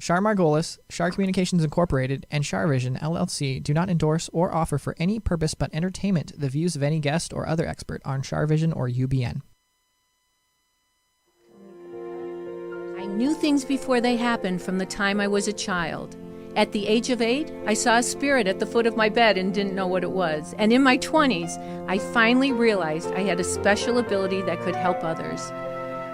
Char Margolis, Char Communications Incorporated, and CharVision LLC do not endorse or offer for any purpose but entertainment the views of any guest or other expert on CharVision or UBN. I knew things before they happened from the time I was a child. At the age of 8, I saw a spirit at the foot of my bed and didn't know what it was. And in my 20s, I finally realized I had a special ability that could help others.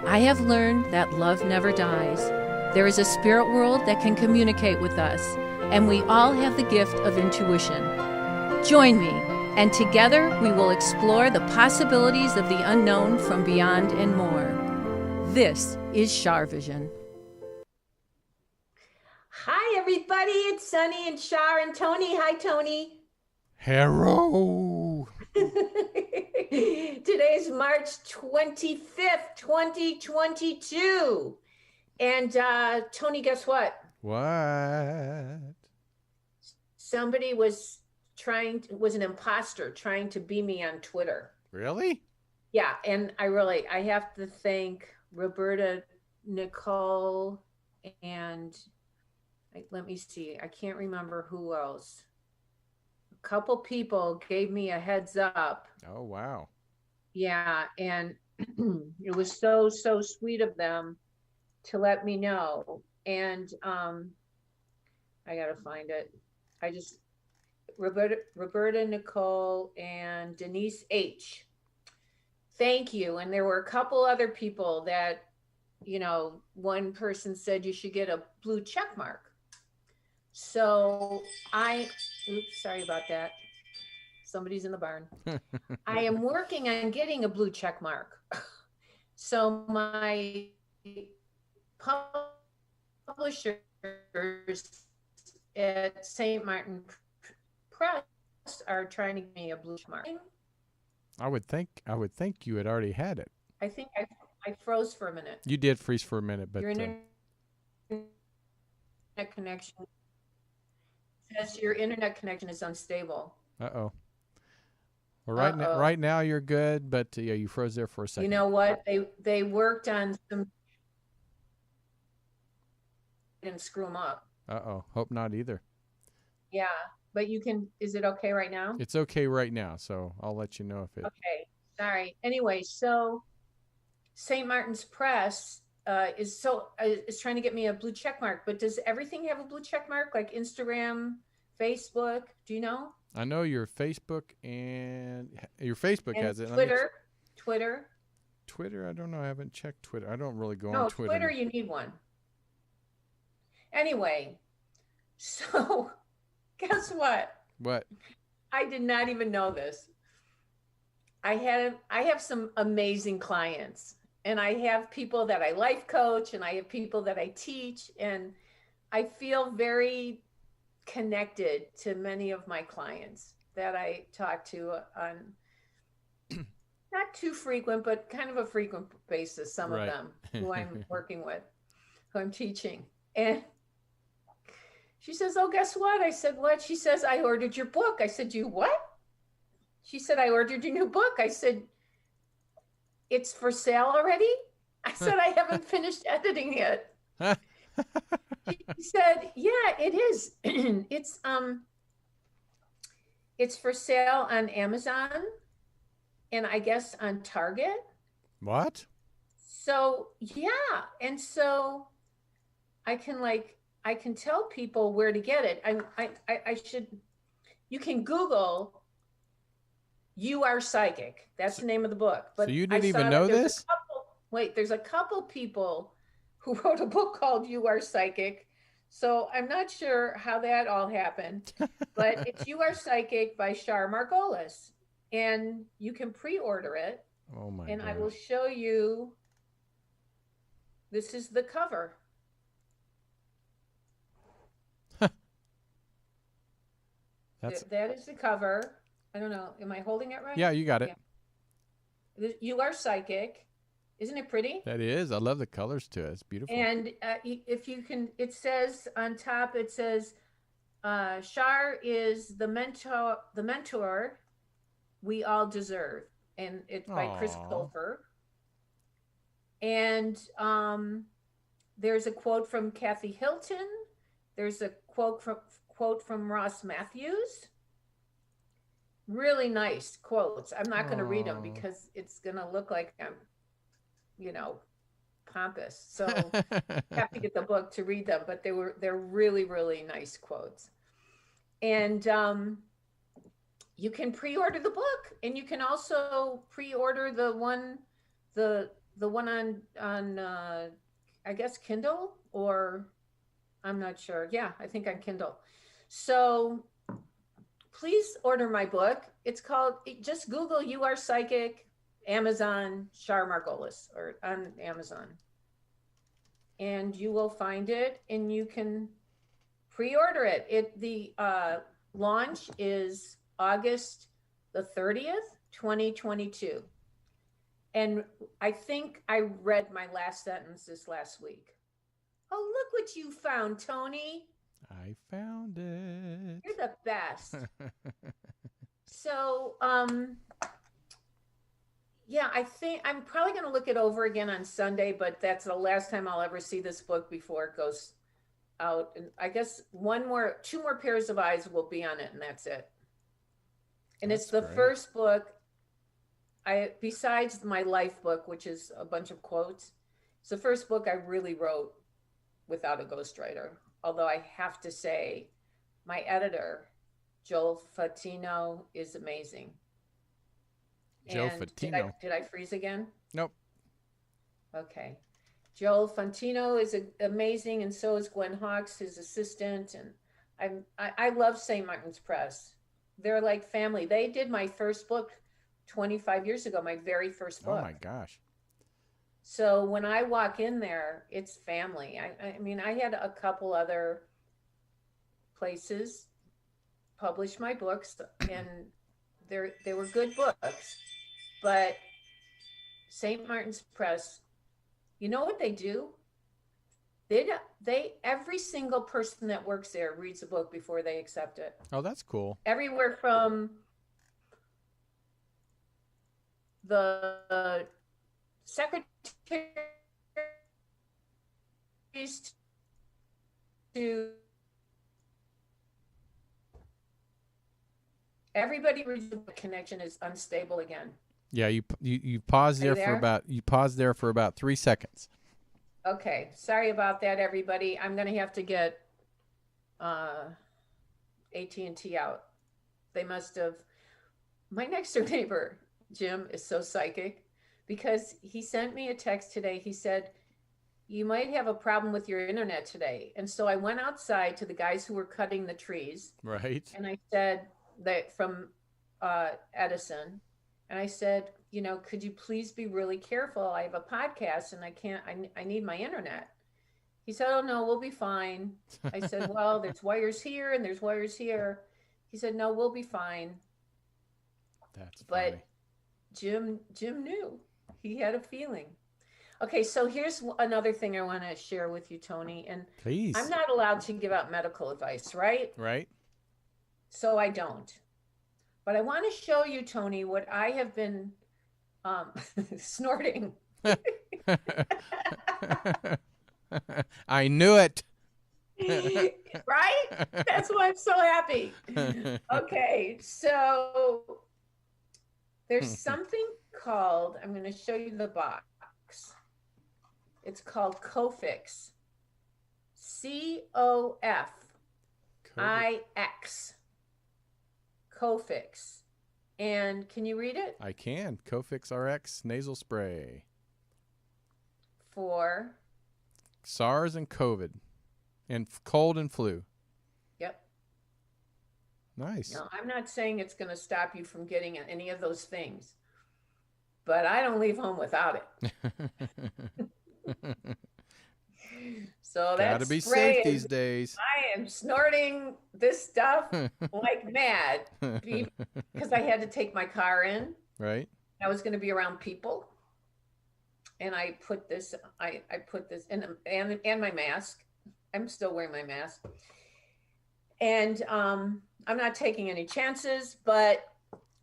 I have learned that love never dies. There is a spirit world that can communicate with us, and we all have the gift of intuition. Join me, and together we will explore the possibilities of the unknown from beyond and more. This is CharVision. Hi, everybody. It's Sunny and Char and Tony. Hi, Tony. Hello. Today's March 25th, 2022. And Tony, guess what? What? Somebody was an imposter trying to be me on Twitter. Really? Yeah, and I have to thank Roberta, Nicole, and let me see, I can't remember who else. A couple people gave me a heads up. Oh, wow. Yeah, and it was so sweet of them to let me know. And I gotta find it. Roberta, Nicole, and Denise H. Thank you. And there were a couple other people that, one person said you should get a blue check mark. So oops, sorry about that. Somebody's in the barn. I am working on getting a blue check mark. So my publishers at St. Martin Press are trying to give me a blue check mark. I would think you had already had it. I think I froze for a minute. You did freeze for a minute, but your internet connection says your internet connection is unstable. uh-oh. Well, right now you're good, but yeah, you froze there for a second. You know what? They worked on some. Didn't screw them up. Uh-oh. Hope not either. Yeah, but you can. Is it okay right now? It's okay right now, so I'll let you know if it. Okay. Sorry. Anyway, so St. Martin's Press is trying to get me a blue check mark. But does everything have a blue check mark, like Instagram, Facebook? Do you know? I know your Facebook has it. Twitter. Twitter, I don't know. I haven't checked Twitter. I don't really go No, on Twitter. Twitter, you need one. Anyway, so guess what? What? I did not even know this. I have some amazing clients, and I have people that I life coach, and I have people that I teach, and I feel very connected to many of my clients that I talk to on not too frequent, but kind of a frequent basis. Some Right. of them who I'm working with, who I'm teaching. And she says, "Oh, guess what?" I said, "What?" She says, "I ordered your book." I said, "You what?" She said, "I ordered your new book." I said, "It's for sale already?" I said, "I haven't finished editing it." She said, "Yeah, it is. It's for sale on Amazon and I guess on Target." What? So yeah, and so I can tell people where to get it. You can Google "You Are Psychic." That's the name of the book. But so you didn't even know this? There's a couple people who wrote a book called "You Are Psychic." So I'm not sure how that all happened, but it's "You Are Psychic" by Char Margolis, and you can pre-order it. Oh my And God. I will show you. This is the cover. That is the cover. I don't know. Am I holding it right? Yeah, you got it. Yeah. "You Are Psychic." Isn't it pretty? That is. I love the colors to it. It's beautiful. And if you can, it says on top, it says, "Char is the mentor we all deserve." And it's by Chris Aw. Colfer. And there's a quote from Kathy Hilton. There's a quote from Ross Matthews. Really nice quotes. I'm not going to read them because it's going to look like I'm, pompous. So have to get the book to read them, but they're really, really nice quotes. And you can pre-order the book, and you can also pre-order the one on I guess Kindle, or I'm not sure. Yeah, I think on Kindle. So please order my book. It's called, just Google "You Are Psychic," Amazon, Char Margolis, or on Amazon. And you will find it, and you can pre-order it. The launch is August the 30th, 2022. And I think I read my last sentence this last week. Oh, look what you found, Tony. I found it. You're the best. So, yeah, I think I'm probably going to look it over again on Sunday, but that's the last time I'll ever see this book before it goes out. And I guess two more pairs of eyes will be on it, and that's it. And it's the first book, besides my life book, which is a bunch of quotes, it's the first book I really wrote without a ghostwriter. Although I have to say, my editor, Joel Fatino, is amazing. Joe Fatino. Did I freeze again? Nope. Okay. Joel Fantino is amazing, and so is Gwen Hawkes, his assistant. And I love St. Martin's Press. They're like family. They did my first book 25 years ago, my very first book. Oh my gosh. So when I walk in there, it's family. I mean, I had a couple other places publish my books, and they were good books. But St. Martin's Press, you know what they do? They every single person that works there reads the book before they accept it. Oh, that's cool. Everywhere from the secretaries to everybody reads the book. Connection is unstable again. Yeah, you paused there for about 3 seconds. Okay, sorry about that, everybody. I'm gonna have to get AT&T out. They must have. My next door neighbor, Jim, is so psychic because he sent me a text today. He said, "You might have a problem with your internet today." And so I went outside to the guys who were cutting the trees. Right. And I said that from Edison. And I said, could you please be really careful? I have a podcast and I need my internet. He said, "Oh no, we'll be fine." I said, "Well, there's wires here and there's wires here." He said, "No, we'll be fine." That's funny. But Jim knew. He had a feeling. Okay, so here's another thing I want to share with you, Tony. And please. I'm not allowed to give out medical advice, right? Right. So I don't. But I want to show you, Tony, what I have been snorting. I knew it. Right? That's why I'm so happy. Okay, so there's something called, I'm going to show you the box. It's called Cofix. COFIX. Cofix. And can you read it? I can. Cofix RX nasal spray. For SARS and COVID and cold and flu. Yep. Nice. Now, I'm not saying it's going to stop you from getting any of those things, but I don't leave home without it. So that's gotta be safe these days. I am snorting this stuff like mad because I had to take my car in. Right. I was going to be around people, and I put this. I put this in, and my mask. I'm still wearing my mask, and I'm not taking any chances. But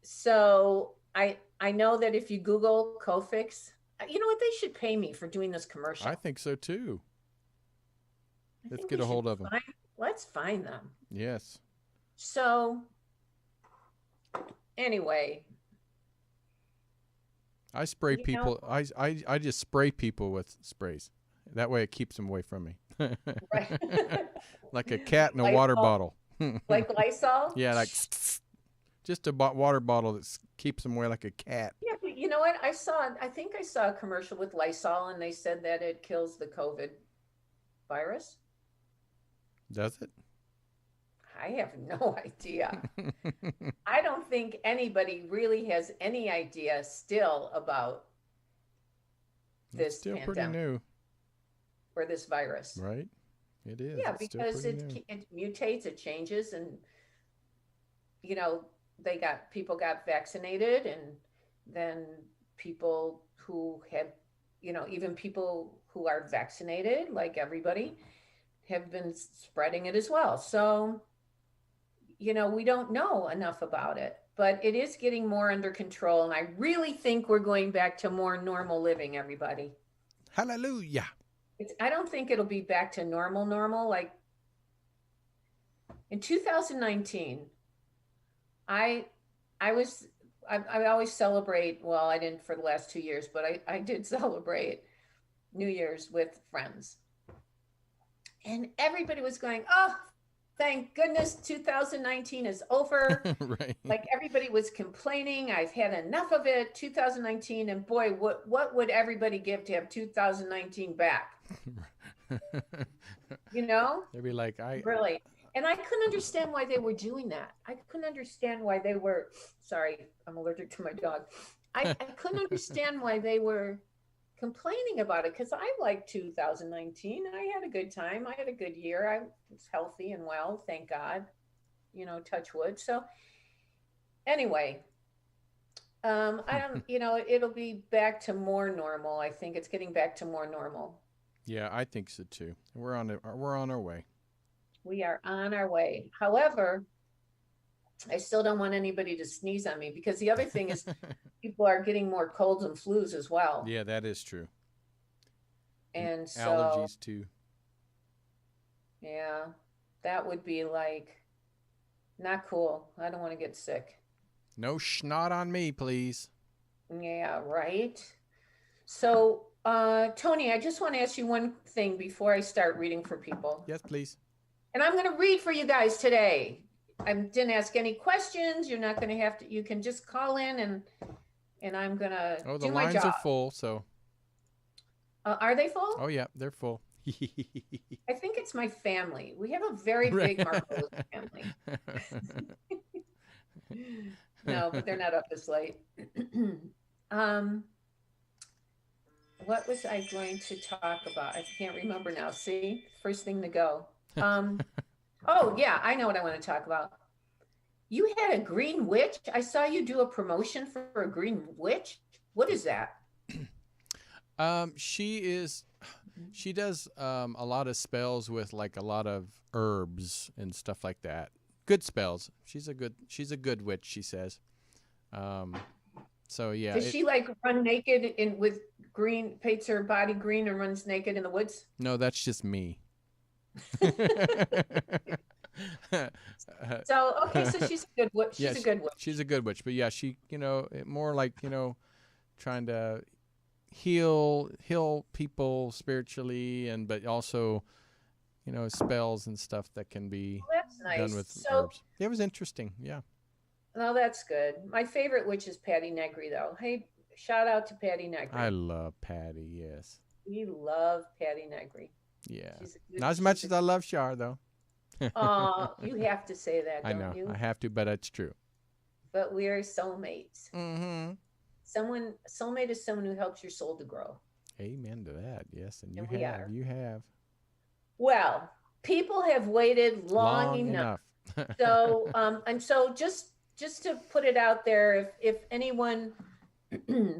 so I know that if you Google Cofix, you know what, they should pay me for doing this commercial. I think so too. Let's get a hold of them. let's find them. Yes. So anyway, I spray people. I just spray people with sprays. That way it keeps them away from me. right. Like a cat in a Lysol? water bottle. Like Lysol? Yeah, like just a water bottle that keeps them away like a cat. Yeah, but you know what? I think I saw a commercial with Lysol and they said that it kills the COVID virus. Does it? I have no idea. I don't think anybody really has any idea still about this It's still pandemic pretty new, or this virus. right? It is. Yeah, It's still because pretty new. it mutates, it changes, and people got vaccinated, and then people who have, even people who are vaccinated, like everybody, have been spreading it as well. So, we don't know enough about it, but it is getting more under control. And I really think we're going back to more normal living, everybody. Hallelujah. I don't think it'll be back to normal. Like in 2019, I always celebrate, well, I didn't for the last 2 years, but I did celebrate New Year's with friends. And everybody was going, oh, thank goodness 2019 is over. Right. Like everybody was complaining, I've had enough of it, 2019. And boy, what would everybody give to have 2019 back? They'd be like, really. And I couldn't understand why they were doing that. I couldn't understand why they were, sorry, I'm allergic to my dog. I couldn't understand why they were complaining about it, because I liked 2019. I had a good time. I had a good year. I was healthy and well, thank God, touch wood. So anyway, I don't, it'll be back to more normal. I think it's getting back to more normal. Yeah, I think so too. We're on our way. We are on our way. However, I still don't want anybody to sneeze on me, because the other thing is people are getting more colds and flus as well. Yeah, that is true. And so allergies too. Yeah, that would be like not cool. I don't want to get sick. No snot on me, please. Yeah, right. So, Tony, I just want to ask you one thing before I start reading for people. Yes, please. And I'm going to read for you guys today. I didn't ask any questions. You're not going to have to. You can just call in and I'm going to do my job. Oh, the lines are full, so. Are they full? Oh, yeah, they're full. I think it's my family. We have a very big Margolis family. No, but they're not up this late. What was I going to talk about? I can't remember now. See, first thing to go. Oh, yeah, I know what I want to talk about. You had a green witch. I saw you do a promotion for a green witch. What is that? She does a lot of spells with like a lot of herbs and stuff like that. Good spells. She's a good witch, she says. So yeah. Does she like run naked with green, paints her body green and runs naked in the woods? No, that's just me. So she's a good witch. She's a good witch. She's a good witch, but yeah, she more like trying to heal people spiritually, but also spells and stuff that can be that's nice. Done with herbs. It was interesting. Yeah. No, that's good. My favorite witch is Patty Negri, though. Hey, shout out to Patty Negri. I love Patty. Yes. We love Patty Negri. Yeah. Not as much as I love Char, though. Oh, you have to say that, don't you? I have to, but it's true. But we are soulmates. Mm-hmm. Soulmate is someone who helps your soul to grow. Amen to that. Yes, and we have. are. You have. Well, people have waited long enough. So, and so just to put it out there, if anyone,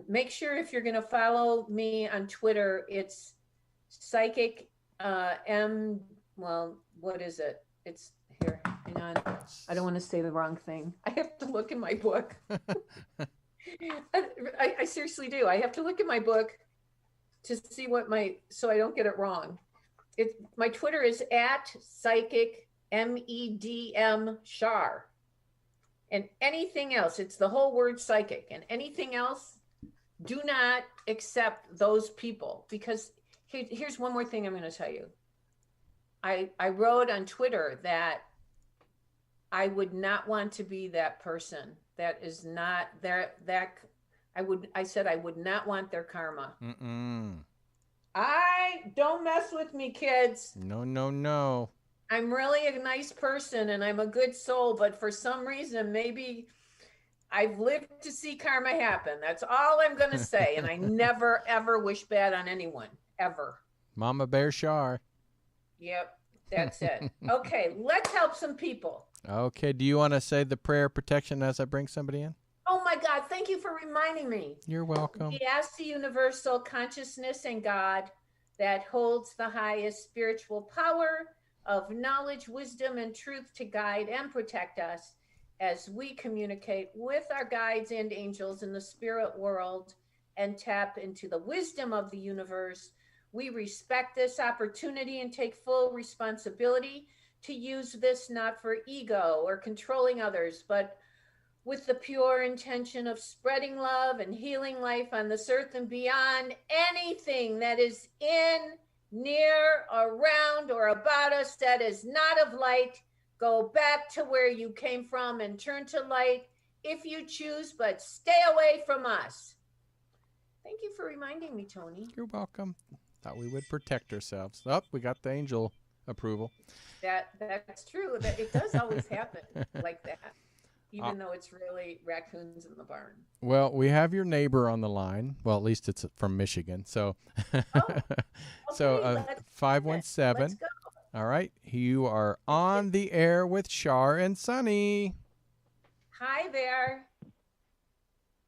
make sure if you're going to follow me on Twitter, it's psychic well, what is it? It's here. Hang on. I don't want to say the wrong thing. I have to look in my book. I seriously do. I have to look in my book to see so I don't get it wrong. My Twitter is @psychic MEDM Char. And anything else, it's the whole word psychic. And anything else, do not accept those people. Because here's one more thing I'm going to tell you. I wrote on Twitter that I would not want to be that person. That is not that I said I would not want their karma. I don't mess with me, kids. No, no, no. I'm really a nice person and I'm a good soul, but for some reason, maybe I've lived to see karma happen. That's all I'm going to say. And I never, ever wish bad on anyone, ever. Mama Bear Char. Yep, that's it. Okay, let's help some people. Okay, do you want to say the prayer of protection as I bring somebody in? Oh my God, thank you for reminding me. You're welcome. We ask the universal consciousness and God that holds the highest spiritual power of knowledge, wisdom, and truth to guide and protect us as we communicate with our guides and angels in the spirit world and tap into the wisdom of the universe. We respect this opportunity and take full responsibility to use this not for ego or controlling others, but with the pure intention of spreading love and healing life on this earth and beyond. Anything that is in, near, around, or about us that is not of light, go back to where you came from and turn to light if you choose, but stay away from us. Thank you for reminding me, Tony. You're welcome. Thought we would protect ourselves. Oh, we got the angel approval. That's true. That it does always happen like that, even though it's really raccoons in the barn. Well, we have your neighbor on the line. Well, at least it's from Michigan. So, Okay, 517. let's go. All right. You are on the air with Char and Sunny. Hi there.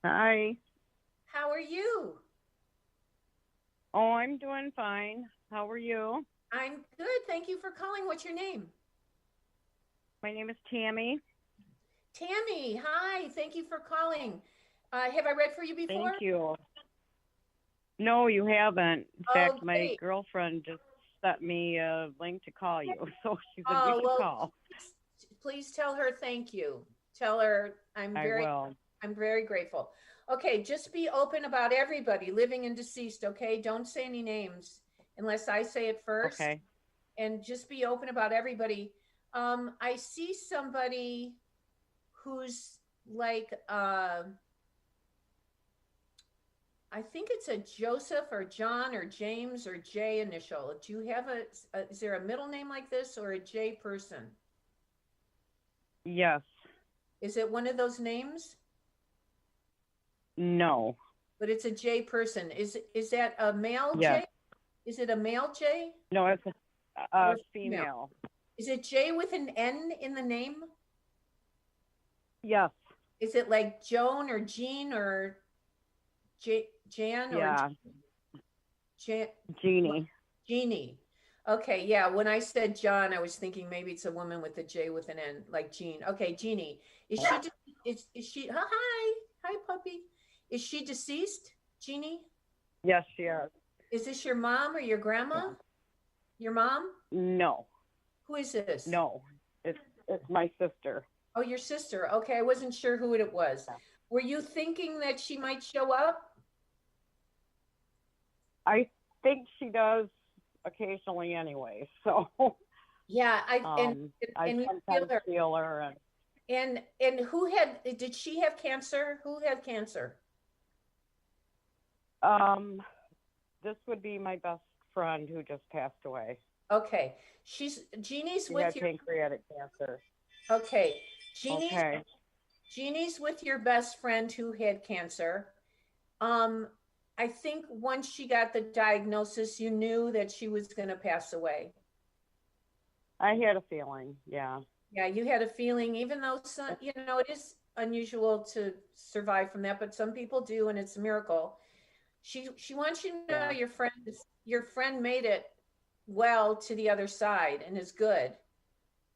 Hi. How are you? Oh, I'm doing fine. How are you? I'm good. Thank you for calling. What's your name? My name is Tammy. Tammy, hi. Thank you for calling. Have I read for you before? Thank you. No, you haven't. In fact, my great. girlfriend just sent me a link to call you, so she said Oh, we should well, call. Please tell her thank you. Tell her I will. I'm very grateful. Okay, just be open about everybody, living and deceased, okay? Don't say any names unless I say it first. Okay. And just be open about everybody. I see somebody who's like, I think it's a Joseph or John or James or J initial. Do you have is there a middle name like this or a J person? Yes. Is it one of those names? No. But it's a J person. Is that a male Yes. J? Is it a male J? No, it's a Or female. Is it J with an N in the name? Yes. Is it like Joan or Jean or Jan or Yeah. Jeannie. Jeannie? Okay, yeah. When I said John, I was thinking maybe it's a woman with a J with an N, like Jean. Okay, Jeannie. Is she? Hi, puppy. Is she deceased, Jeannie? Yes, she is. Is this your mom or your grandma? Your mom? No. Who is this? No. It's my sister. Oh, your sister. Okay, I wasn't sure who it was. Were you thinking that she might show up? I think she does occasionally anyway. So Yeah, I you sometimes feel her. And did she have cancer? Who had cancer? This would be my best friend who just passed away. Okay, Jeannie's with your pancreatic cancer. Okay, Okay. Jeannie's with your best friend who had cancer. I think once she got the diagnosis, you knew that she was going to pass away. I had a feeling, yeah. Yeah, you had a feeling, even though it is unusual to survive from that, but some people do, and it's a miracle. She wants you to know your friend made it well to the other side and is good.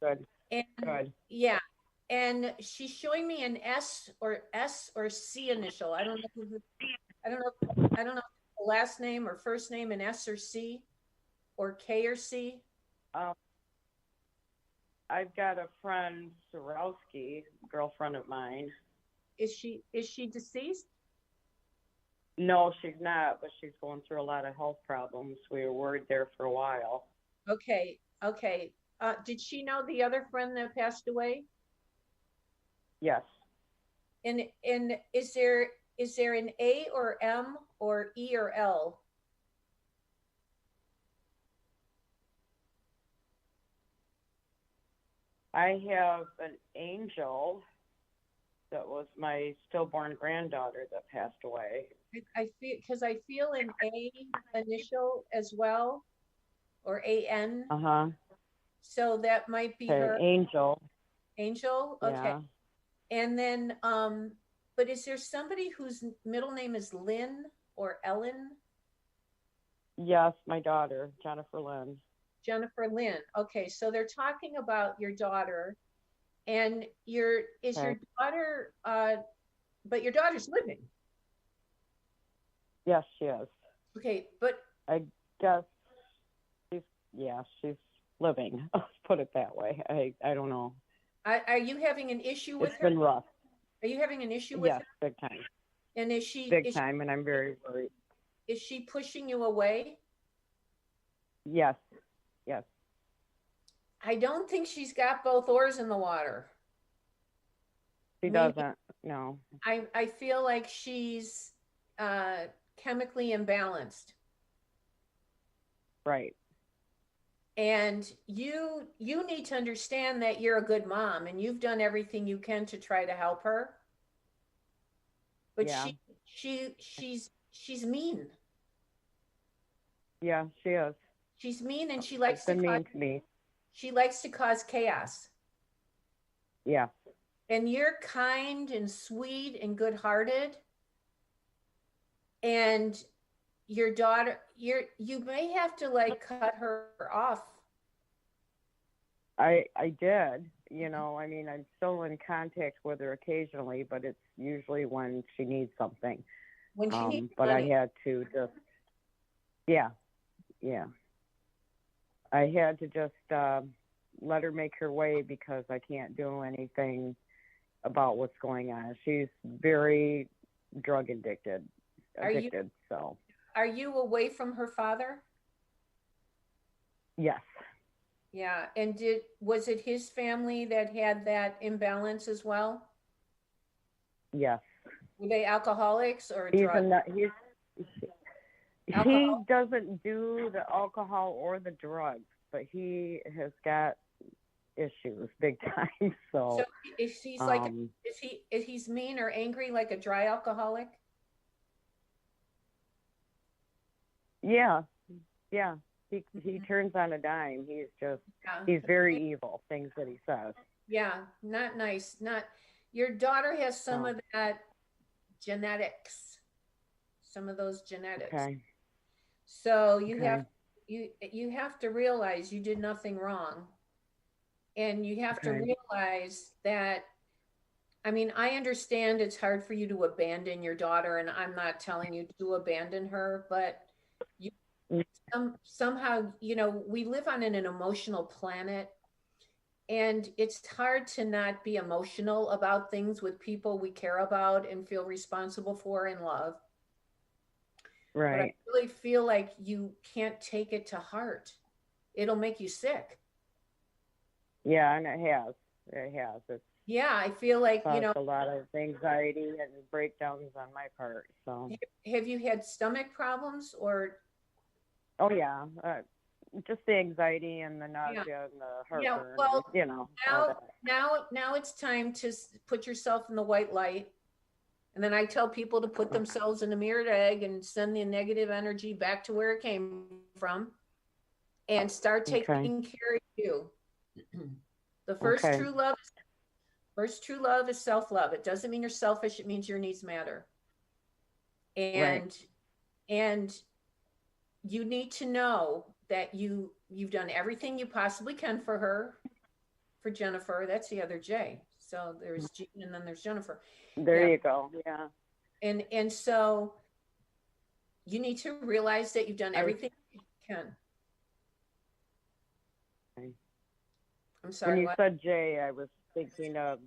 Good. And Good. yeah, and she's showing me an S or C initial. I don't know the last name or first name, an S or C or K or C. I've got a friend, Sorowski, girlfriend of mine. Is she deceased? No, she's not, but she's going through a lot of health problems. We were worried there for a while. Okay, okay. Did she know the other friend that passed away? Yes. And is there an A or M or E or L? I have an angel that was my stillborn granddaughter that passed away. I feel an A initial as well, or AN. Uh-huh. So that might be Okay, her. angel. Angel. Okay. Yeah. And then, but is there somebody whose middle name is Lynn or Ellen? Yes, my daughter, Jennifer Lynn. Jennifer Lynn. Okay, so they're talking about your daughter, and your daughter, but your daughter's living. Yes, she is. Okay, but I guess she's living. Let's put it that way. I don't know. are you having an issue with her? It's been rough. Are you having an issue with Yes, her? big time. And is she Big time, and I'm very worried. Is she pushing you away? Yes, yes. I don't think she's got both oars in the water. She doesn't. No. I feel like she's chemically imbalanced. Right. And you need to understand that you're a good mom and you've done everything you can to try to help her. But Yeah. she's mean. Yeah, she is. She's mean, and she likes to mean to me. She likes to cause chaos. Yeah. And you're kind and sweet and good-hearted. And your daughter, you may have to like cut her off. I did. You know, I mean, I'm still in contact with her occasionally, but it's usually when she needs something. When she needs but money. I had to just, yeah. I had to just let her make her way because I can't do anything about what's going on. She's very drug addicted. So. Are you away from her father? Yes. Yeah, and was it his family that had that imbalance as well? Yes. Were they alcoholics or He doesn't do the alcohol or the drugs, but he has got issues big time. So if he's like, if he's mean or angry like a dry alcoholic? Yeah. He turns on a dime. He's very evil, things that he says. Yeah, not nice. Your daughter has some of that genetics. Some of those genetics. Okay. So you have to realize you did nothing wrong. And you have to realize that, I mean, I understand it's hard for you to abandon your daughter, and I'm not telling you to abandon her, but somehow, we live on an emotional planet, and it's hard to not be emotional about things with people we care about and feel responsible for and love. Right. But I really feel like you can't take it to heart. It'll make you sick. Yeah, and it has. Yeah, I feel like, a lot of anxiety and breakdowns on my part. So have you had stomach problems or? Oh yeah, just the anxiety and the nausea and the heartburn. Yeah, well, now it's time to put yourself in the white light. And then I tell people to put themselves in a mirrored egg and send the negative energy back to where it came from and start taking care of you. The first true love is self-love. It doesn't mean you're selfish. It means your needs matter. And you need to know that you've done everything you possibly can for her, for Jennifer. That's the other J. So there's Jean and then there's Jennifer. There you go. Yeah. And so you need to realize that you've done everything you can. I'm sorry. When you What? said Jay, I was thinking of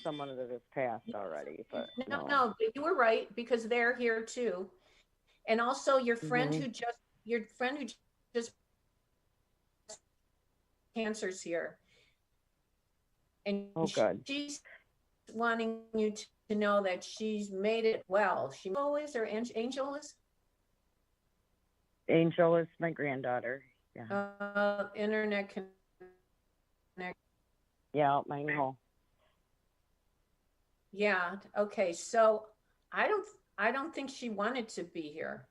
someone that has passed already, but No, but you were right because they're here too. And also Mhm. your friend who just cancer's here. And Oh, good. she's wanting you to know that she's made it well. She always or Angel is Angel is my granddaughter. Yeah. internet connect. Yeah, I know. Yeah. Okay. So I don't I don't think she wanted to be here.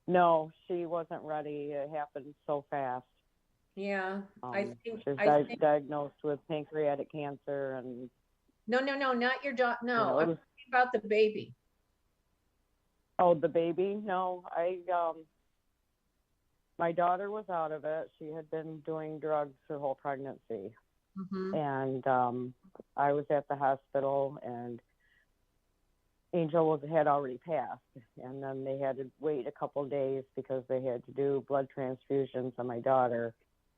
No, she wasn't ready. It happened so fast. Yeah. She was I think diagnosed with pancreatic cancer, and no, not your daughter. you No, know, I'm it was, talking about the baby. oh, the baby. No, my daughter was out of it. She had been doing drugs her whole pregnancy, Mm-hmm. and I was at the hospital, and Angel had already passed, and then they had to wait a couple of days because they had to do blood transfusions on my daughter,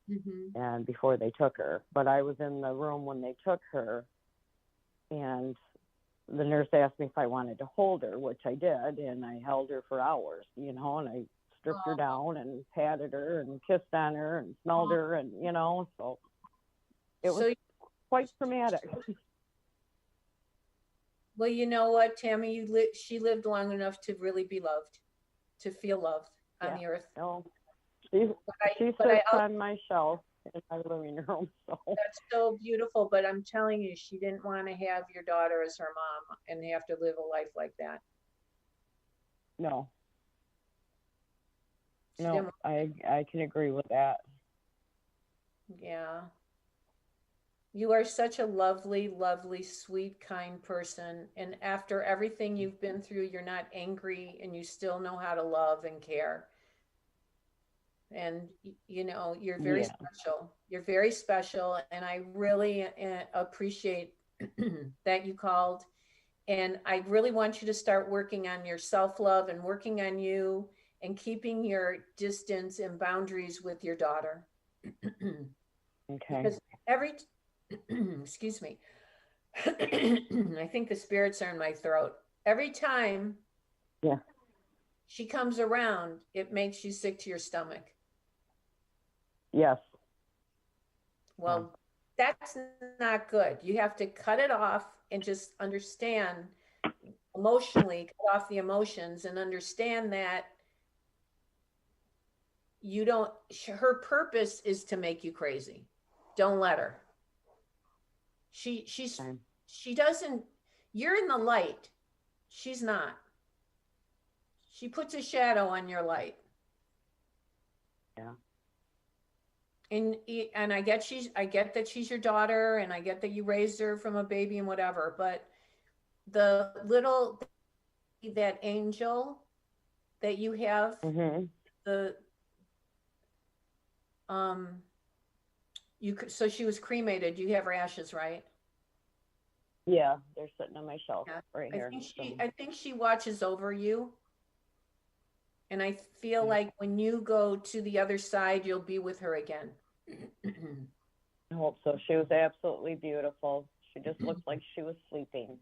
Mm-hmm. and before they took her. But I was in the room when they took her, and the nurse asked me if I wanted to hold her, which I did, and I held her for hours, and I stripped her down and patted her and kissed on her and smelled her, and so it was So, quite traumatic. well, you know what, Tammy, she lived long enough to really be loved, to feel loved on Yeah. the earth. No, she But I sits on my shelf in my living room, so That's so beautiful, but I'm telling you, she didn't want to have your daughter as her mom and have to live a life like that. no, She no, didn't, I can agree with that. yeah. You are such a lovely, lovely, sweet, kind person. And after everything you've been through, you're not angry and you still know how to love and care. And, you're very Yeah. special. You're very special. And I really appreciate that you called. And I really want you to start working on your self-love and working on you and keeping your distance and boundaries with your daughter. Okay. Because excuse me, I think the spirits are in my throat. Every time Yeah. she comes around, it makes you sick to your stomach. Yes. Well, that's not good. You have to cut it off and just understand emotionally, cut off the emotions and understand that her purpose is to make you crazy. Don't let her. She doesn't, you're in the light. She's not. She puts a shadow on your light. Yeah. And I get that she's your daughter, and I get that you raised her from a baby and whatever, but that angel that you have, Mhm. so she was cremated. You have her ashes, right? Yeah, they're sitting on my shelf Yeah. right here. I think she watches over you. And I feel like when you go to the other side, you'll be with her again. I hope so. She was absolutely beautiful. She just looked like she was sleeping,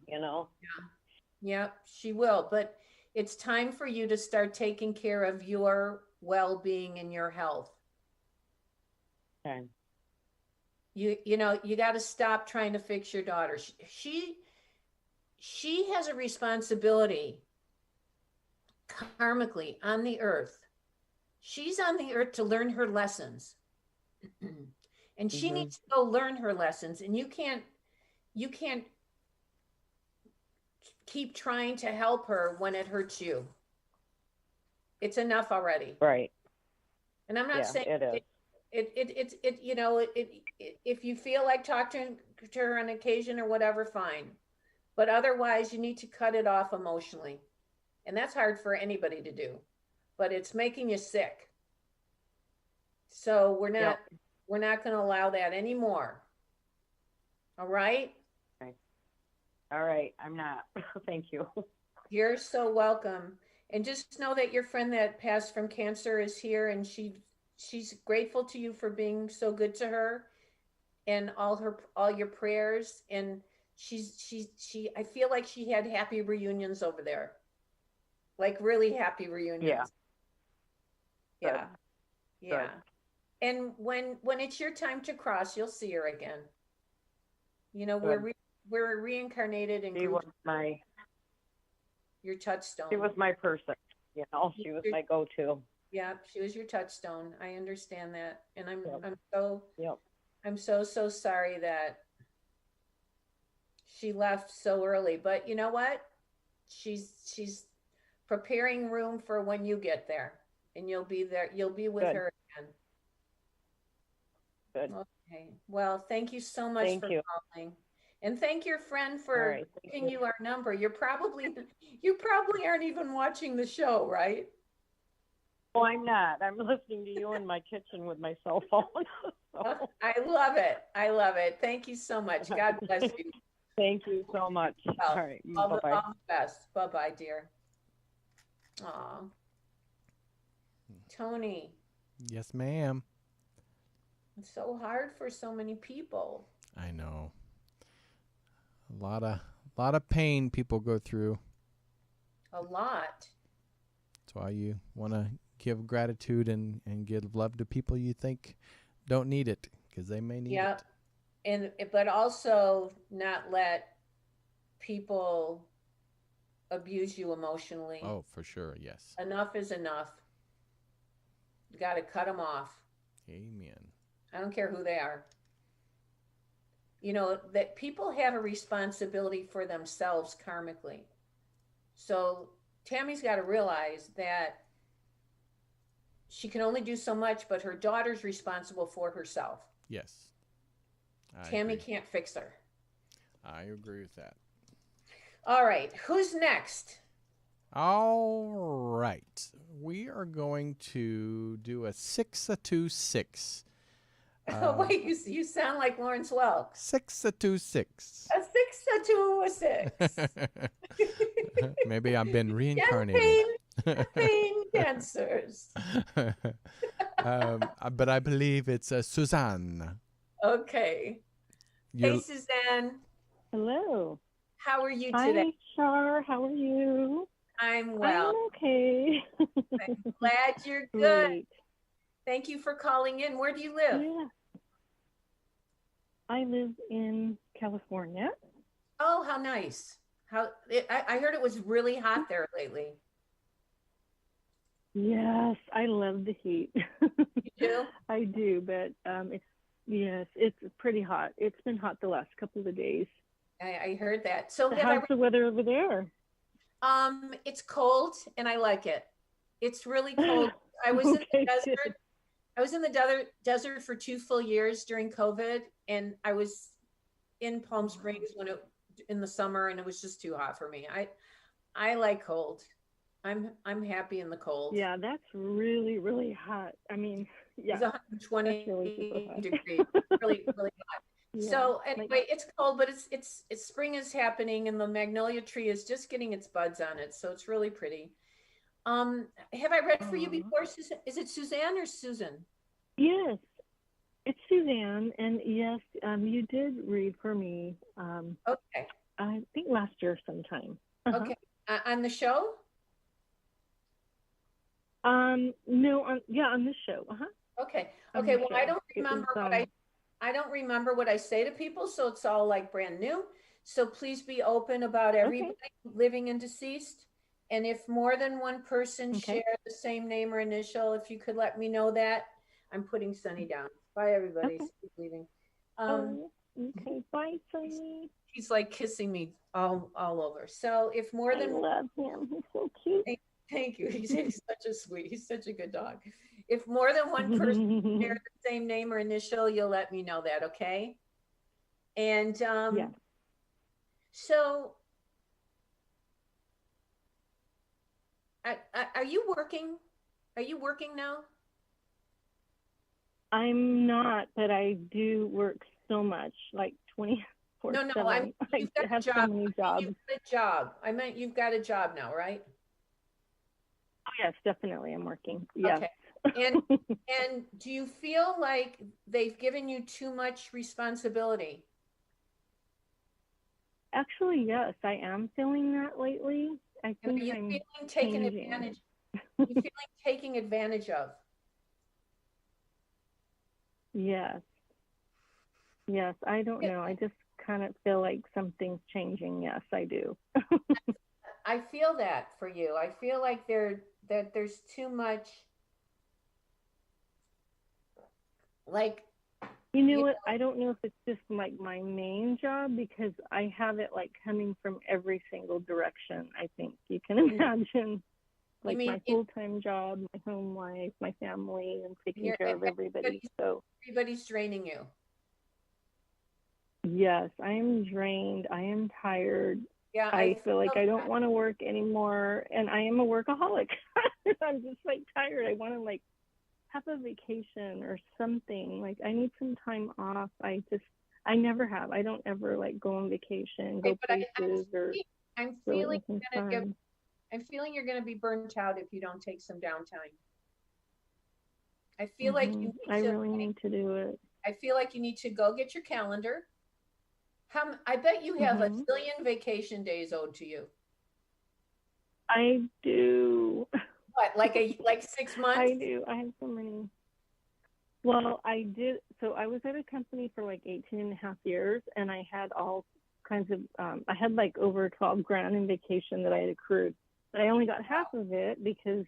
Yeah, she will. But it's time for you to start taking care of your well-being and your health. Okay. You got to stop trying to fix your daughter. She has a responsibility karmically on the earth. She's on the earth to learn her lessons. And she needs to go learn her lessons. And you can't keep trying to help her when it hurts you. It's enough already. Right. And I'm not saying it is. If you feel like talking to her on occasion or whatever, fine. But otherwise, you need to cut it off emotionally. And that's hard for anybody to do. But it's making you sick. So we're not going to allow that anymore. All right? Okay. All right. I'm not. Thank you. You're so welcome. And just know that your friend that passed from cancer is here, and she's grateful to you for being so good to her. and all your prayers. And I feel like she had happy reunions over there, like really happy reunions. Yeah. Yeah. And when it's your time to cross, you'll see her again. You know, we're reincarnated in She was your touchstone. She was my person. You know, she was my go-to. Yeah, she was your touchstone. I understand that, and I'm Yep. I'm so sorry that she left so early. But you know what? She's preparing room for when you get there, and you'll be there. You'll be with her again. Good. Okay. Well, thank you so much for calling. And thank your friend for giving you our number. You probably aren't even watching the show, right? Oh, I'm not. I'm listening to you in my kitchen with my cell phone. So. I love it. I love it. Thank you so much. God bless you. Thank you so much. All right. All the best. Bye-bye, dear. Aw. Tony. Yes, ma'am. It's so hard for so many people. I know. A lot of pain people go through. A lot. That's why you want to give gratitude and give love to people you think don't need it, because they may need it. But also not let people abuse you emotionally. Oh, for sure, yes. Enough is enough. You got to cut them off. Amen. I don't care who they are. You know, that people have a responsibility for themselves karmically. So Tammy's got to realize that she can only do so much, but her daughter's responsible for herself. Yes. Tammy can't fix her. I agree with that. All right. Who's next? All right. We are going to do a 6-2-6. Wait, you sound like Lawrence Welk. 6-2-6. A 6-2-6. Maybe I've been reincarnated. Pain dancers. But I believe it's Suzanne. Okay. Hey, Suzanne. Hello. How are you today? Hi, Char. How are you? I'm well. I'm okay. I'm glad you're good. Great. Thank you for calling in. Where do you live? Yeah. I live in California. Oh, how nice. I heard it was really hot there lately. Yes, I love the heat. You do? I do, but it's pretty hot. It's been hot the last couple of days. I heard that. So how's the weather over there? It's cold and I like it. It's really cold. I was in the desert. Good. I was in the desert for 2 full years during COVID, and I was in Palm Springs in the summer, and it was just too hot for me. I like cold. I'm happy in the cold. Yeah, that's really, really hot. I mean, yeah, it's 120 really degrees, really, really hot. Yeah, so anyway, it's cold, but it's spring is happening, and the magnolia tree is just getting its buds on it, so it's really pretty. Have I read for you before, Susan? Is it Suzanne or Susan? Yes, it's Suzanne, and yes, you did read for me. Okay. I think last year sometime. Okay. On the show? No, on this show. Okay. Okay. Well, I don't remember I don't remember what I say to people, so it's all like brand new. So please be open about everybody living and deceased. And if more than one person share the same name or initial, if you could let me know that. I'm putting Sunny down. Bye, everybody. She's leaving. Okay. Bye, Sunny. He's like kissing me all over. So if more than I love him. He's so cute. Thank you. He's such a good dog. If more than one person share the same name or initial, you'll let me know that, okay? And so are you working? Are you working now? I'm not, but I do work so much, like 24/7. No, you've got have a job. so many jobs. You've got a job. I meant you've got a job now, right? Oh, yes, definitely. I'm working. Yes. Okay. And and do you feel like they've given you too much responsibility? Actually, yes, I am feeling that lately. I And think are you I'm feeling taken changing. advantage? You feeling taken advantage of? Yes. Yes, I don't know. I just kind of feel like something's changing. Yes, I do. I feel that for you. I feel like there's too much, like, You know you what? I don't know if it's just like my main job because I have it like coming from every single direction. I think you can imagine like mean my full-time job, my home life, my family, and taking you're, care of everybody. So everybody's draining you. yes, I am drained. I am tired. Yeah, I feel like I don't that. want to work anymore, and I am a workaholic. I'm just like tired. I want to like have a vacation or something. Like I need some time off. I never have. I don't ever like go on vacation, go places, or I'm really feeling fun. I'm feeling you're gonna be burnt out if you don't take some downtime. I feel like you need I to, really need to do it. I feel like you need to go get your calendar. I bet you have a zillion vacation days owed to you. I do. What, like 6 months? I do. I have so many. Well, I did. So I was at a company for like 18 and a half years, and I had all kinds of, I had like over 12 grand in vacation that I had accrued, but I only got half of it because,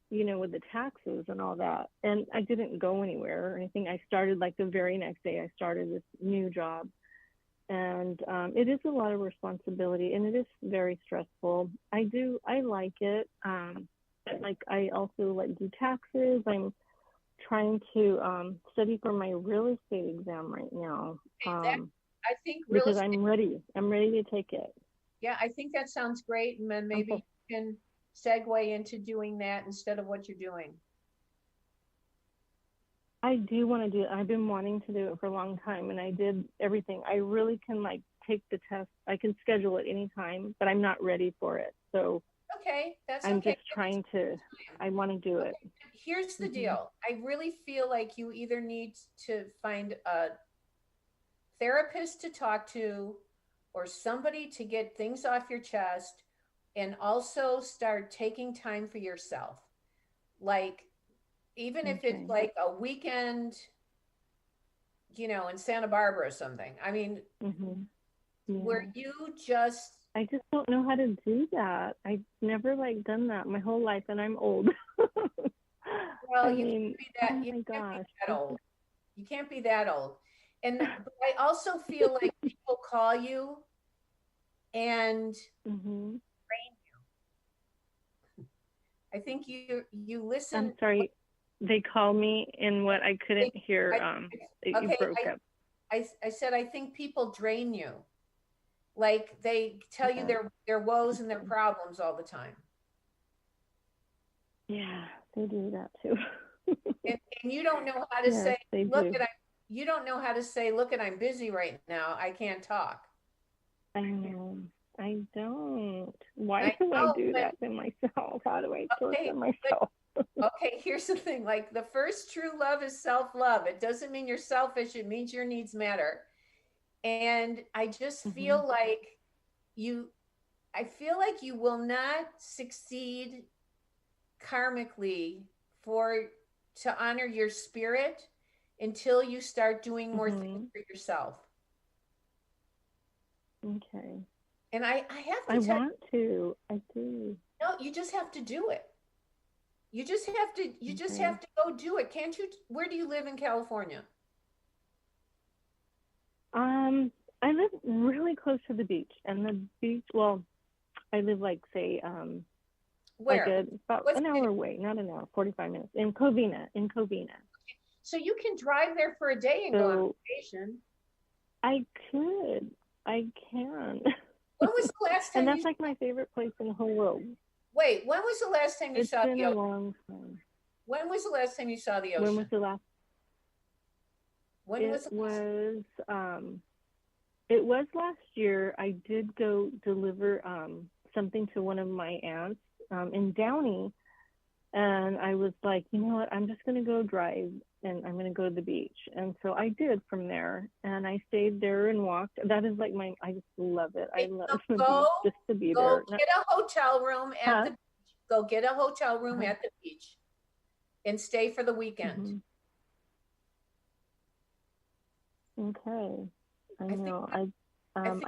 you know, with the taxes and all that. And I didn't go anywhere or anything. I started like the very next day, I started this new job. And it is a lot of responsibility, and it is very stressful. I like it. But like I also like do taxes. I'm trying to study for my real estate exam right now. I think because I'm ready. I'm ready to take it. Yeah, I think that sounds great. And then maybe you can segue into doing that instead of what you're doing. I do want to do it. I've been wanting to do it for a long time, and I did everything. I really can like take the test. I can schedule it anytime, but I'm not ready for it. So okay, that's I'm okay. just trying to. I want to do it. Here's the deal. I really feel like you either need to find a therapist to talk to, or somebody to get things off your chest, and also start taking time for yourself. Like, even if it's like a weekend, you know, in Santa Barbara or something. I mean, where you just. I just don't know how to do that. I've never like done that my whole life, and I'm old. Well, you can't be that old. You can't be that old. And but I also feel like people call you and train you. I think you listen. I'm sorry. They call me in what I couldn't hear. You broke up. I said, I think people drain you. Like they tell you their woes and their problems all the time. Yeah, they do that too. and you don't know how to say, you don't know how to say, look, I'm busy right now. I can't talk. I know. I don't. Why do I do that to myself? How do I torture myself? Okay, here's the thing. Like, the first true love is self-love. It doesn't mean you're selfish. It means your needs matter. And I just feel like I feel like you will not succeed karmically to honor your spirit until you start doing more things for yourself. Okay. And I have to. I want to. I do. No, you just have to do it. You just have to. You just have to go do it. Can't you? Where do you live in California? I live really close to the beach, and the beach. Well, I live like say where? Like about an hour away, not an hour, 45 minutes in Covina. So you can drive there for a day and go on vacation. I could. I can. When was the last time? And that's like my favorite place in the whole world. Wait, when was the last time you saw the ocean? It's been a long time. When was the last time you saw the ocean? When was the last? It was last year. I did go deliver something to one of my aunts in Downey, And I was like, you know what? I'm just going to go drive and I'm going to go to the beach. And so I did from there. And I stayed there and walked. That is like I just love it. I love the beach, just to be Go there. get a hotel room at the beach. Go get a hotel room Uh-huh. at the beach and stay for the weekend. Okay. I think know. think-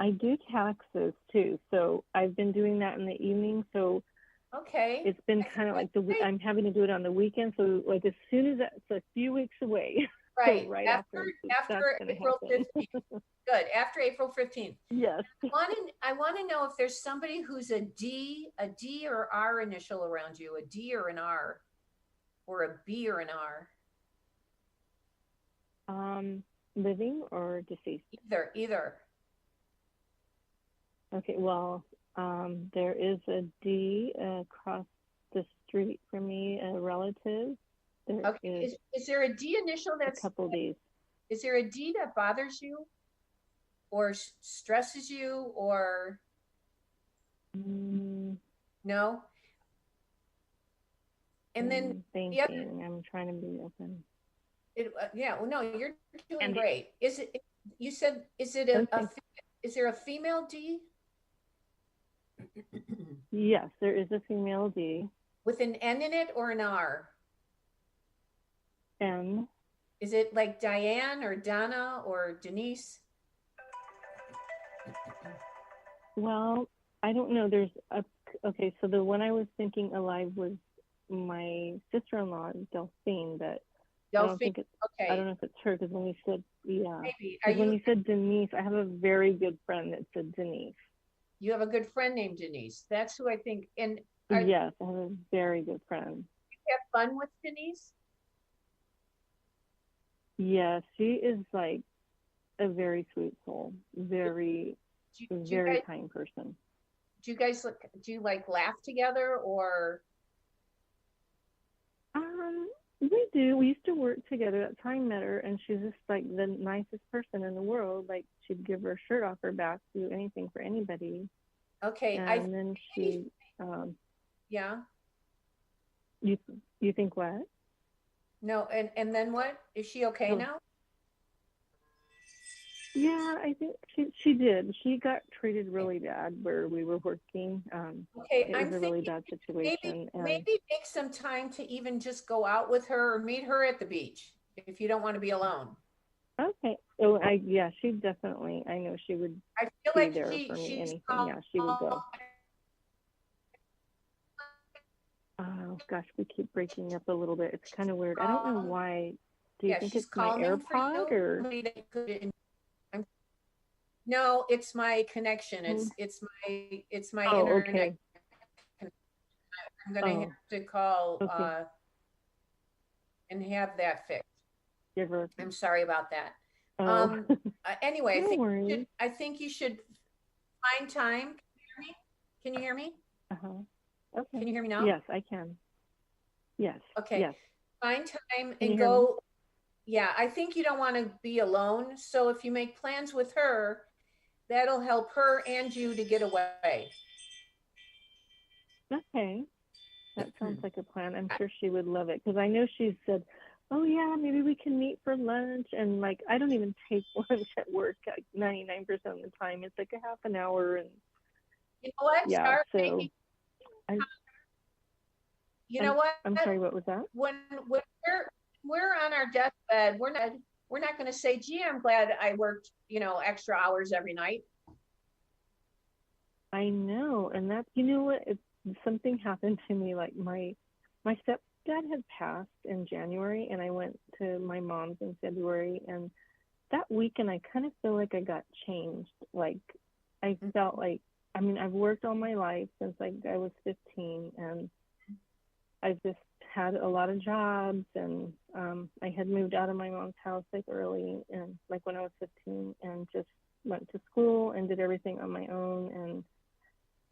I do taxes too. So I've been doing that in the evening. So Okay. it's been kind of like I'm having to do it on the weekend. So like as soon as it's a few weeks away. Right. So right after April 15th. Good. After April 15th. Yes. I want to know if there's somebody who's a D or R initial around you, a D or an R, or a B or an R. Living or deceased? Either. Okay, well, there is a D across the street from me, a relative. Okay. Is there a D initial that's a couple Ds? Is there a D that bothers you or stresses you or no? And then thinking, I'm trying to be open. No, you're doing great. Is it? You said is it is there a female D? Yes, there is a female D. With an N in it or an R? N. Is it like Diane or Donna or Denise? Well, I don't know. Okay, so the one I was thinking alive was my sister-in-law, Delphine, but I don't think I don't know if it's her, because when you said, Maybe. When you said Denise, I have a very good friend that said Denise. You have a good friend named Denise. That's who I think. And yes, I have a very good friend. You have fun with Denise? Yes, she is like a very sweet soul, very kind person. Do you like laugh together or? We do. We used to work together. That's how I met her, and she's just like the nicest person in the world. Like she'd give her shirt off her back, do anything for anybody. Okay. And then she. Yeah. You think what? No, and then what? Is she okay now? Yeah, I think she did. She got treated really bad where we were working. Okay, it was a really bad situation. Maybe make some time to even just go out with her or meet her at the beach if you don't want to be alone. Okay. She definitely. I know she would. I feel be like there for me. Anything. Yeah, she would go. Oh gosh, we keep breaking up a little bit. It's kind of weird. I don't know why. Do you think it's my AirPod or? No, it's my connection. It's my internet. Okay. I'm gonna have to call and have that fixed. I'm sorry about that. Anyway, I think you should find time. Can you hear me? Okay. Can you hear me now? Yes, I can. Yes. Okay. Yes. Find time and go. Yeah, I think you don't want to be alone. So if you make plans with her, that'll help her and you to get away. Okay. That sounds like a plan. I'm sure she would love it, because I know she said, oh yeah, maybe we can meet for lunch. And like, I don't even take lunch at work like 99% of the time. It's like a half an hour. And you know what? Yeah. You know what? I'm sorry, what was that? When we're on our deathbed, we're not going to say, gee, I'm glad I worked, extra hours every night. I know. And that's, you know what, something happened to me. Like my stepdad had passed in January, and I went to my mom's in February, and that weekend I kind of feel like I got changed. Like I felt like, I've worked all my life since like I was 15, and I just had a lot of jobs, and I had moved out of my mom's house like early, and like when I was 15, and just went to school and did everything on my own. And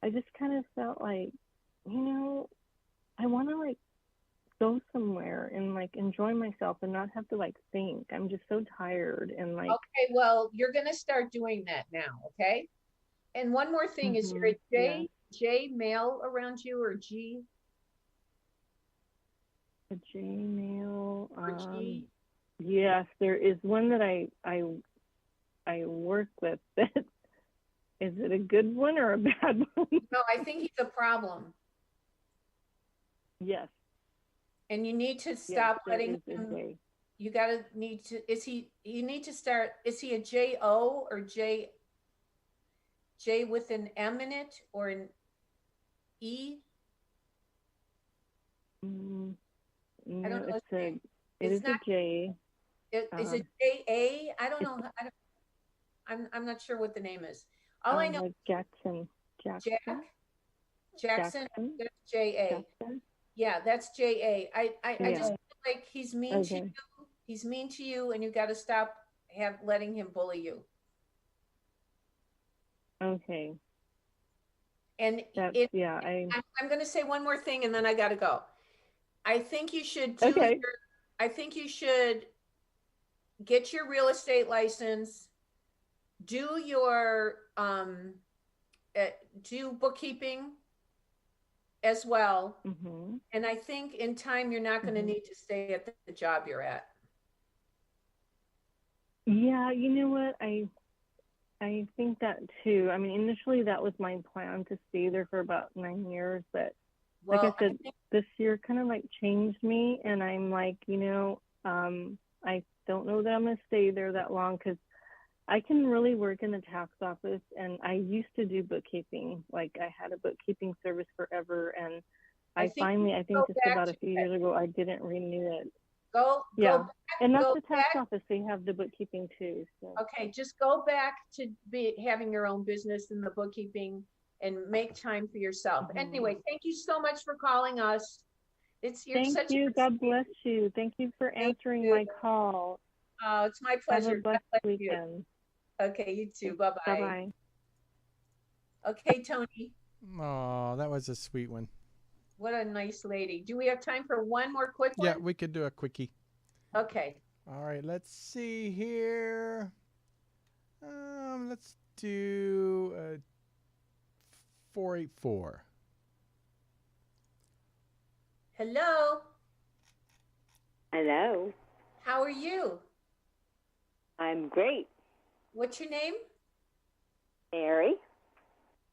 I just kind of felt like, I want to like go somewhere and like enjoy myself and not have to like think. I'm just so tired and like. Okay, well, you're going to start doing that now, okay? And one more thing, is there a J male around you or G? A Gmail. Or G? Yes, there is one that I work with. That is it a good one or a bad one? No, I think he's a problem. Yes. And you need to Yes, stop there letting is a him. J. You gotta need to. You need to start. Is he a J-O or J with an M in it or an E? Mm, I don't no, know his name. it It's is not. a J. Is it J-A? I don't know. I'm not sure what the name is. All I know, Like Jackson. Jackson. Jackson. That's J-A. Jackson. Yeah, that's J-A. I just Yeah. feel like he's mean to Okay. you. He's mean to you, and you got to stop letting him bully you. Okay. And That's, yeah, I'm going to say one more thing, and then I got to go. I think you should do. Okay. I think you should get your real estate license. Do your do bookkeeping as well. Mm-hmm. And I think in time you're not going to need to stay at the job you're at. Yeah, you know what? I think that too. I mean, initially that was my plan to stay there for about 9 years, but Well, like I said, this year kind of like changed me, and I'm like, I don't know that I'm going to stay there that long because I can really work in the tax office, and I used to do bookkeeping. Like I had a bookkeeping service forever, and I think just about a few years ago, I didn't renew it. Go back, and that's the tax office. They have the bookkeeping too. So. Okay, just go back to having your own business in the bookkeeping and make time for yourself. Anyway, thank you so much for calling us. Thank you. God bless you. Thank you for answering my call. Oh, it's my pleasure. Have a blessed weekend. Okay, you too. Bye-bye. Bye-bye. Okay, Tony. Oh, that was a sweet one. What a nice lady. Do we have time for one more quick one? Yeah, we could do a quickie. Okay. All right, let's see here. Let's do 484. Hello. Hello. How are you? I'm great. What's your name? Mary.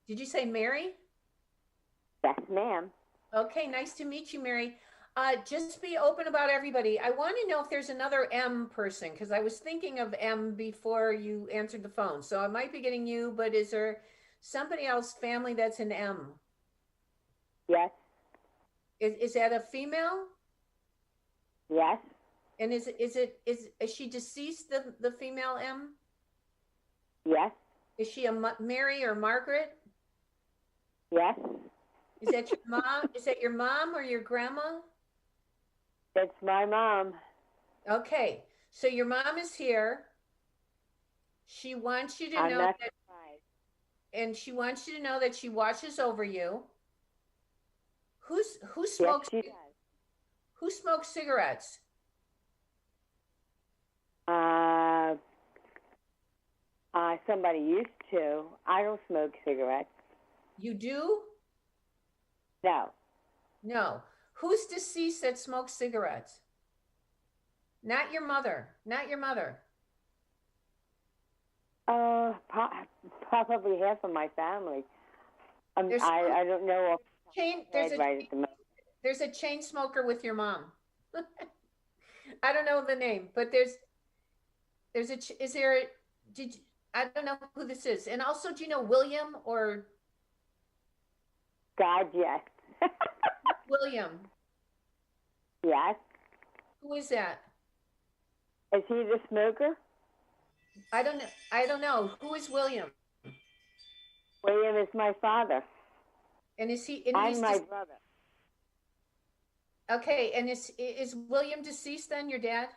Did you say Mary? Yes, ma'am. Okay, nice to meet you, Mary. Just be open about everybody. I want to know if there's another M person, because I was thinking of M before you answered the phone. So I might be getting you, but is there somebody else family that's an M? Yes. Is that a female? Yes. And is she deceased, the female M? Yes. Is she a Mary or Margaret? Yes. Is that your mom? Is that your mom or your grandma? That's my mom. Okay, so your mom is here. She wants you to know that, and she wants you to know that she watches over you. Who smokes? Yes, she does. Who smokes cigarettes? Somebody used to. I don't smoke cigarettes. You do? No. No. Who's deceased that smokes cigarettes? Not your mother. Not your mother. Probably half of my family. I don't know. There's a chain smoker with your mom. I don't know the name, but I don't know who this is. And also, do you know William or? God, yes. William. Yes. Who is that? Is he the smoker? I don't know. Who is William? William is my father. And is he? I'm my brother. Okay, and is William deceased then, your dad?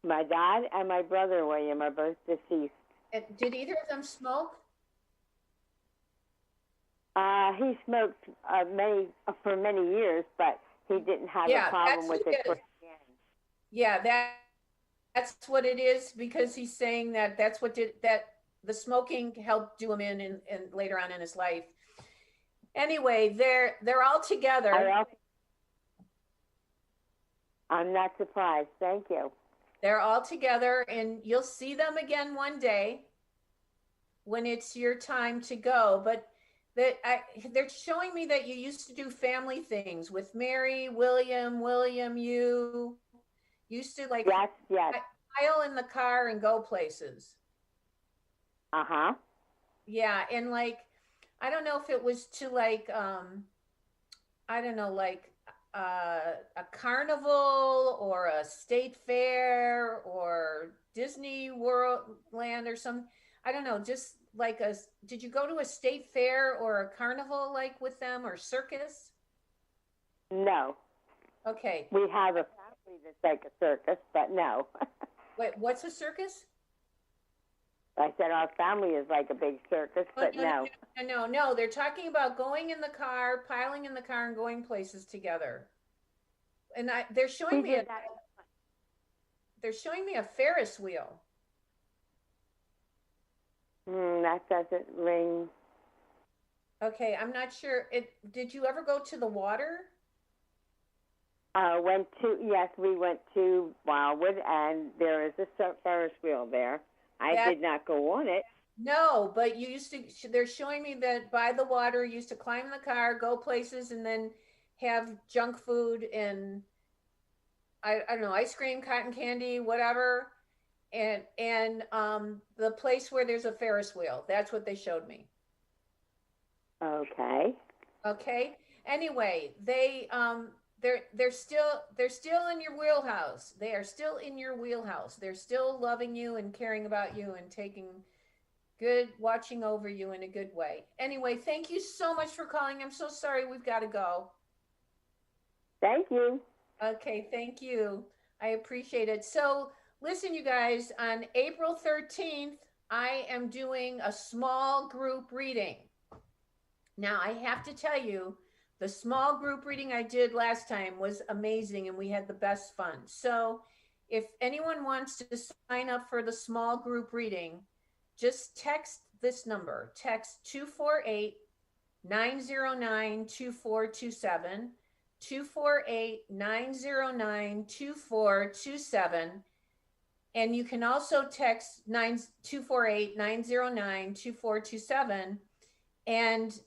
My dad and my brother William are both deceased. And did either of them smoke? He smoked for many years, but he didn't have a problem with it. Yeah, that's what it is, because he's saying that the smoking helped do him in and later on in his life. Anyway, they're all together. I'm not surprised. Thank you. They're all together, and you'll see them again one day when it's your time to go. But they're showing me that you used to do family things with Mary, William, you used to like Yes. pile in the car and go places. Uh-huh. Yeah, and like I don't know if it was to like I don't know, like a carnival or a state fair or Disney World Land or some, I don't know, just like did you go to a state fair or a carnival like with them or circus? No. Okay. We have a family that's like a circus, but no. Wait, what's a circus? I said our family is like a big circus, but no. No. They're talking about going in the car, piling in the car, and going places together. And they're showing me they're showing me a Ferris wheel. That doesn't ring. Okay, I'm not sure. Did you ever go to the water? Yes, we went to Wildwood, and there is a Ferris wheel there. I did not go on it. No, but you used to, they're showing me that by the water, you used to climb in the car, go places, and then have junk food and I don't know, ice cream, cotton candy, whatever. And the place where there's a Ferris wheel, that's what they showed me. Okay. Okay. Anyway, they're still in your wheelhouse. They are still in your wheelhouse. They're still loving you and caring about you and watching over you in a good way. Anyway, thank you so much for calling. I'm so sorry we've got to go. Thank you. Okay, thank you. I appreciate it. So listen, you guys, on April 13th, I am doing a small group reading. Now, I have to tell you, the small group reading I did last time was amazing and we had the best fun. So if anyone wants to sign up for the small group reading, just text this number, text 248-909-2427, 248-909-2427. And you can also text 248-909-2427 and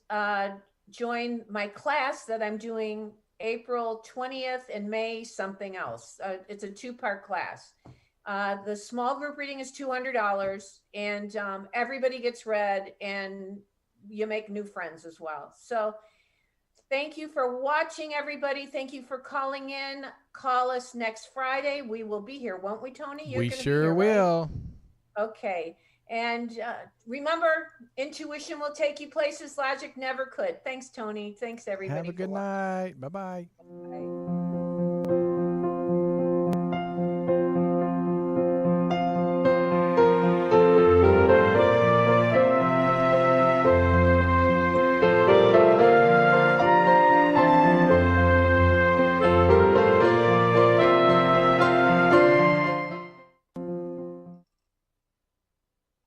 join my class that I'm doing April 20th and May something else. It's a 2-part class. The small group reading is $200 and everybody gets read and you make new friends as well. So thank you for watching, everybody. Thank you for calling in. Call us next Friday. We will be here, won't we, Tony? We sure will. Right? Okay. And remember, intuition will take you places logic never could. Thanks, Tony. Thanks, everybody. Have a good night. Bye-bye. Bye.